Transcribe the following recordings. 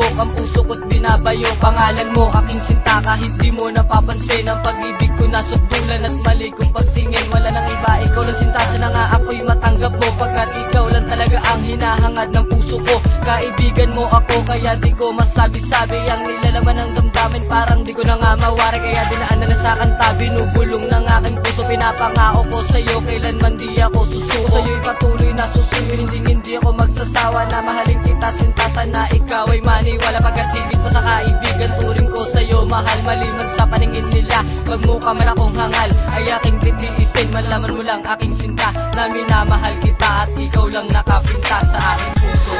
sinusubok ang puso ko't binabayo. Pangalan mo aking sinta, kahit di mo napapansin ang pag-ibig ko nasukdulan at mali kong pagtingin. Wala nang iba, ikaw lang sinta, sana nga ako'y matanggap mo, pagkat ikaw lang talaga ang hinahangad ng puso ko. Kaibigan mo ako, kaya di ko masabi-sabi ang nilalaman ng damdamin, parang di ko na nga mawari. Kaya dinaan na lang sa kanta, binubulong ng aking puso. Pinapangako ko sa'yo, kailanman di ako susuko. Sa'yo'y patuloy na susuyo, hindi ako magsasawa na mahalin kita sinta. Sana ikaw ay maniwala, pagkat higit pa sa kaibigan turing ko sa'yo mahal. Maliman sa paningin nila, magmukha man akong hangal, ay aking titiisin. Malaman mo lang aking sinta na minamahal kita at ikaw lang nakapinta sa aking puso.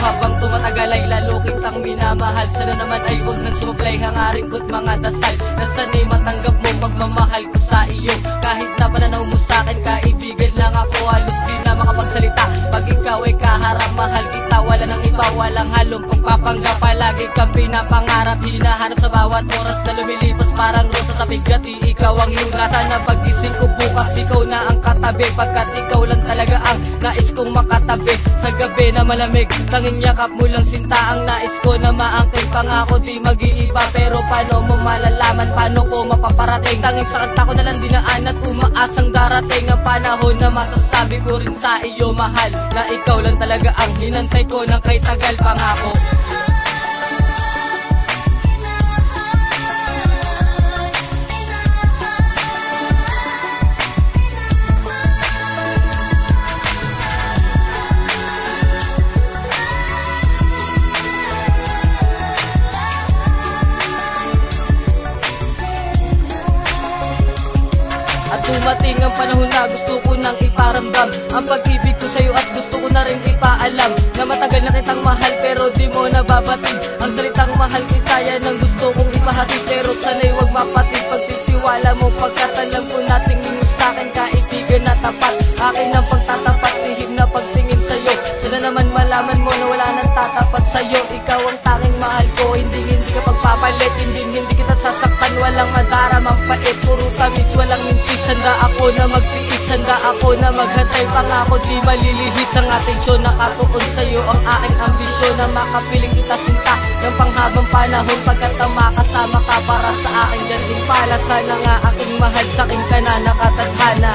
Habang tumatagal ay lalo kitang minamahal. Sana naman ay huwag nang sumablay hangarin ko't mga dasal, na sana'y matanggap mo pagmamahal ko sa iyo. Kahit na pananaw mo sa'kin, kaibigan lang ako, halos di na makapagsalita. Pag ikaw ay kaharap, mahal kita, wala nang iba, walang halong pagpapanggap. Palagi kang pinapangarap, hinahanap sa bawat oras na lumilipas, parang rosa sa bigati, ikaw ang luna. Sana pagising ko bukas, ikaw na ang katabi, pagkat ikaw lang talaga ang nais kong makatabi. Sa gabi na malamig, tanging yakap mo lang sinta ang nais ko na maangkin. Pangako di mag-iiba, pero paano mo malalaman, paano ko mapaparating? Tanging sa kanta ko na lang dinaan at umaasang darating ang panahon na masasabi ko rin sa iyo mahal, na ikaw lang talaga ang hinantay ko ng kay tagal. Pangako dumating ang panahon na gusto ko nang iparamdam ang pag-ibig ko sa'yo, at gusto ko na rin ipaalam na matagal na kitang mahal pero di mo nababatid. Ang salitang mahal kita, yan ang gusto kong ipahatid, pero sana'y wag mapatid pagtitiwala mo, pagkat alam ko nating minyo sa'kin kaibigan na tapat. Akin ang pagtatapat, lihim na pagtingin sa'yo. Sana naman malaman mo na wala nang tatapat sa'yo. Ikaw ang tanging mahal ko, hindi ka pagpapalit, hindi kita sasaktan. Walang madaramang pait, puro tamis, walang mintis. Handa ako na magtiis, handa ako na maghantay. Pangako di malilihis ang atensyon, nakatuon sa'yo ang aking ambisyon, na makapiling kita sinta ng panghabang panahon, pagkat ang makasama ka para sa aking dating pala. Sana nga aking mahal, sa'kin ka na nakatadhana.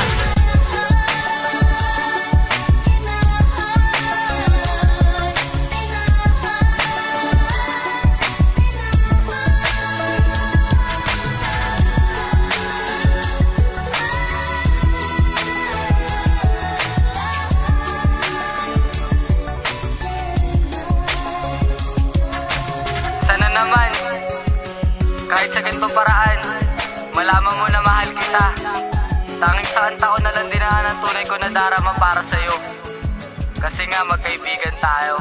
Sana naman, kahit sa ganitong paraan, malaman mo na mahal kita. Tanging sa kanta ko na lang dinaan ang tunay ko na darama para sa'yo, kasi nga magkaibigan tayo.